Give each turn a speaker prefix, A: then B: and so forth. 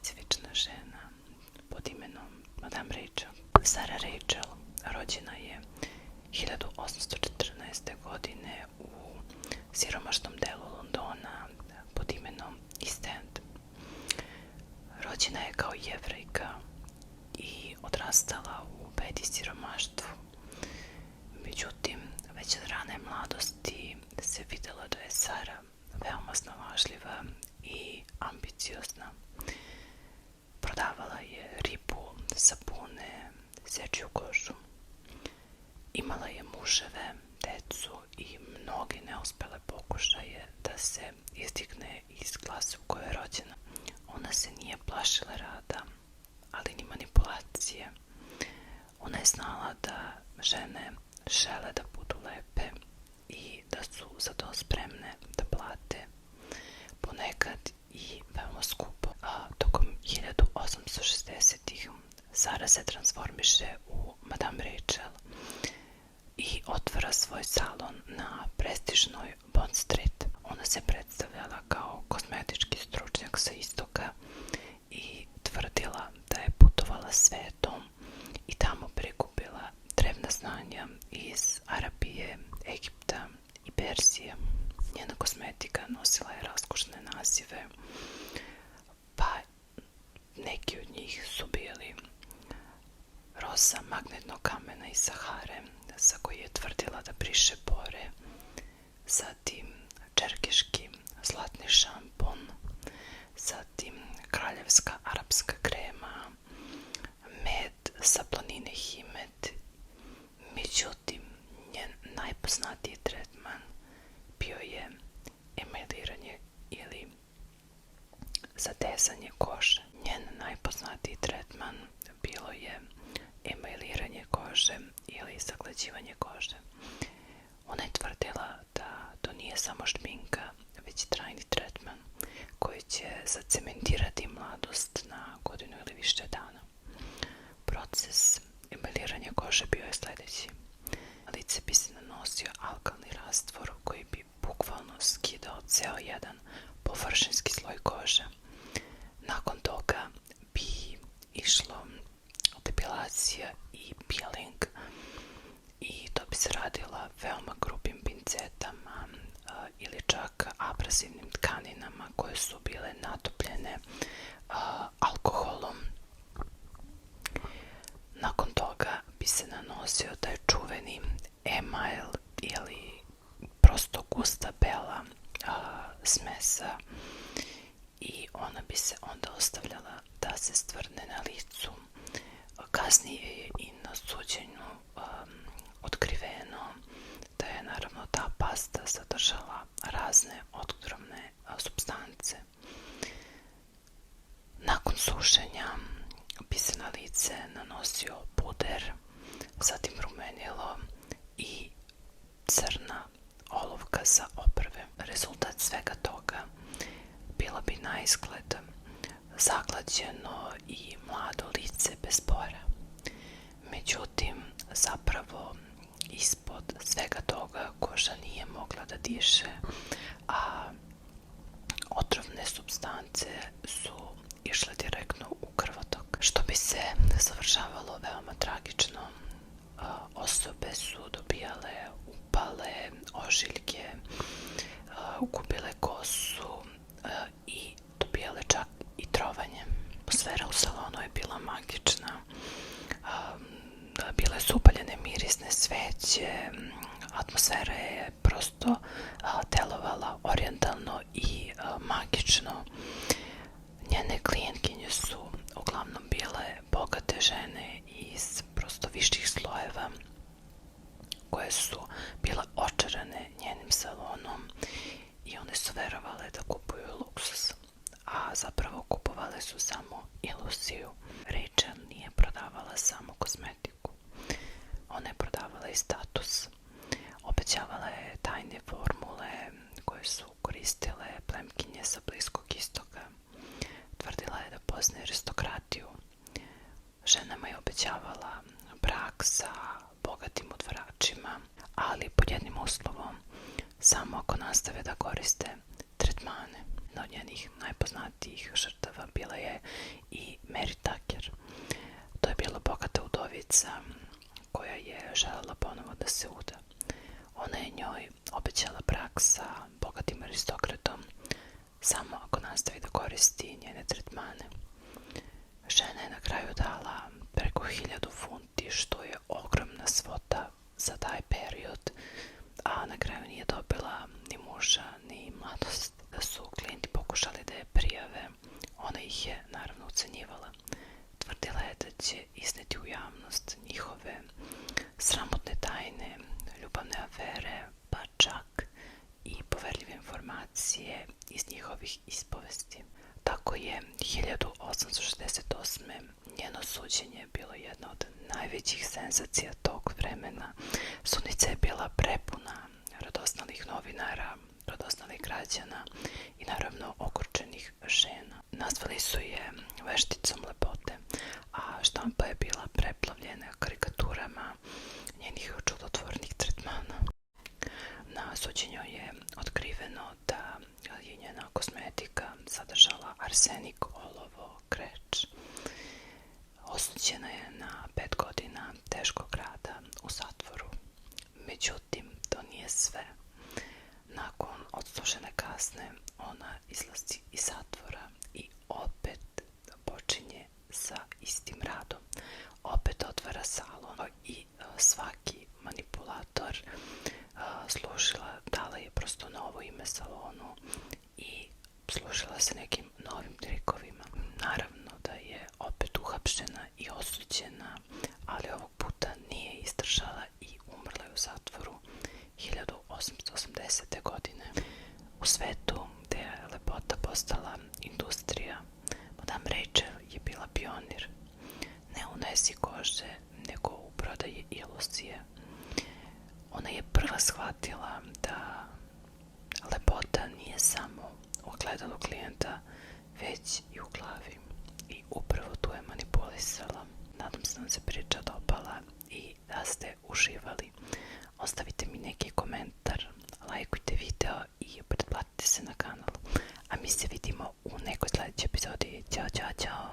A: specifična žena pod imenom Madame Rachel. Sarah Rachel rođena je 1814. godine u siromašnom delu Londona pod imenom East End. Rođena je kao Jevrejka i odrastala u bedi i siromaštvu. Međutim, već od rane mladosti se videlo da je Sara veoma snalažljiva i ambiciozna. Prodavala je ribu, sapune, sečju kožu. Imala je muževe, decu i mnoge neuspele pokušaje da se izdigne iz klase u kojoj je rođena. Ona se nije plašila rada, ali ni manipulacije. Ona je znala da žene žele da budu lepe i da su za to spremne da plate, ponekad i veoma skupo. Tokom 1860-ih Sara se transformiše u Madame Rachel i otvara svoj salon na prestižnoj Bond Street. Ona se predstavljala kao kozmetički stručnjak sa istoka i tvrdila da je putovala svetom i tamo prikupila drevna znanja iz Arabije, Egipta i Persije. Njena kozmetika nosila je raskošne nazive, pa neki od njih su bili rosa magnetnog kamena iz Sahare, za koji je tvrdila da briše pore, zatim čerkeški zlatni šampon, zatim kraljevska arapska krema, med sa planine Himed. Međutim, njen najpoznatiji tretman bio je emailiranje ili zatezanje kože. Njen najpoznatiji tretman bilo je emailiranje kože ili zaglađivanje kože. Ona je tvrdila da to nije samo šminka, već trajni tretman koji će zacementirati mladost na godinu ili više dana. Proces emailiranja kože bio je sljedeći. Na lice bi se nanosio alkalni rastvor koji bi bukvalno skidao ceo jedan površinski sloj kože. Nakon toga bi išlo depilacija i peeling i to bi se radila veoma grubim pincetama ili čak abrazivnim tkaninama koje su bile natopljene alkoholom. Nakon toga bi se nanosio taj čuveni email ili prosto gusta bela smesa i ona bi se onda ostavljala da se stvrdne na licu. Kasnije je i na suđenju otkriveno da je naravno ta pasta sadržala razne otrovne supstance. Nakon sušenja bi se na lice nanosio puder, zatim rumenilo i crna olovka za obrve. Rezultat svega toga bila bi naizgled zaglađeno i mlado lice bez pora. Međutim, zapravo ispod svega toga koža nije mogla da diše, a otrovne supstance su išle direktno u krvotok, što bi se završavalo veoma tragično. Osobe su dobijale upale, ožiljke, gubile kosu i dobijale čak i trovanje. Atmosfera u salonu je bila magična. Bile su upaljene mirisne sveće, atmosfera je prosto delovala orijentalno i magično. Njene klijentkinje su uglavnom bile bogate žene iz prosto viših slojeva koje su bile očarane njenim salonom i one su verovale da kupuju luksus, a zapravo kupovale su samo iluziju. Rachel nije prodavala samo kozmetiku. Ona je prodavala i status. Obećavala je tajne formule koje su koristile plemkinje sa Bliskog istoka. Tvrdila je da poznaje aristokratiju. Ženama je obećavala brak sa bogatim udvaračima, ali pod jednim uslovom, samo ako nastave da koriste tretmane. Jedna od njenih najpoznatijih žrtava bila je i Mary Tucker. To je bila bogata udovica koja je željela ponovo da se uda. Ona je njoj obećala brak sa bogatim aristokratom samo ako nastavi da koristi njene tretmane. Žena je na kraju dala preko 1000 funti, što je ogromna svota za taj period, a na kraju nije dobila ni muža, ni mladost. Da su klijenti pokušali da je prijave, ona ih je naravno ucenjivala. Tvrdila je da će izneti u javnost njihove sramotne tajne, ljubavne afere, pa čak i poverljive informacije iz njihovih ispovesti. Tako je 1868. njeno suđenje bilo jedna od najvećih senzacija tog vremena. Sudnica je bila prepuna radosnalih novinara, radosnalih građana i naravno ogorčenih žena. Nazvali su je vešticom lepote, a štampa je bila preplavljena karikaturama njenih čudotvornih tretmana. Na suđenju je otkriveno da je njena kozmetika sadržala arsenik, olovo, kreč. Osuđena je na 5 godina teškog rada u zatvoru. Međutim, to nije sve. Nakon odslužene kazne ona izlazi iz zatvora i opet počinje sa istim radom. Opet otvara salon i svaki manipulator služila, dala je prosto novo ime salonu i služila se nekim novim trikovima. Naravno da je opet uhapšena i osuđena, ali ovog puta nije izdržala i umrla je u zatvoru 1880. godine. U svetu gde je lepota postala industrija, Madame Rachel je bila pionir, ne u nesi kože, nego u prodaji iluzije. Ona je prva shvatila da lepota nije samo u ogledalu klijenta, već i u glavi. I upravo tu je manipulisala. Nadam se da vam se priča dopala i da ste uživali. Ostavite mi neki komentar, lajkujte video i pretplatite se na kanal. A mi se vidimo u nekoj sljedećoj epizodi. Ćao, čao, čao!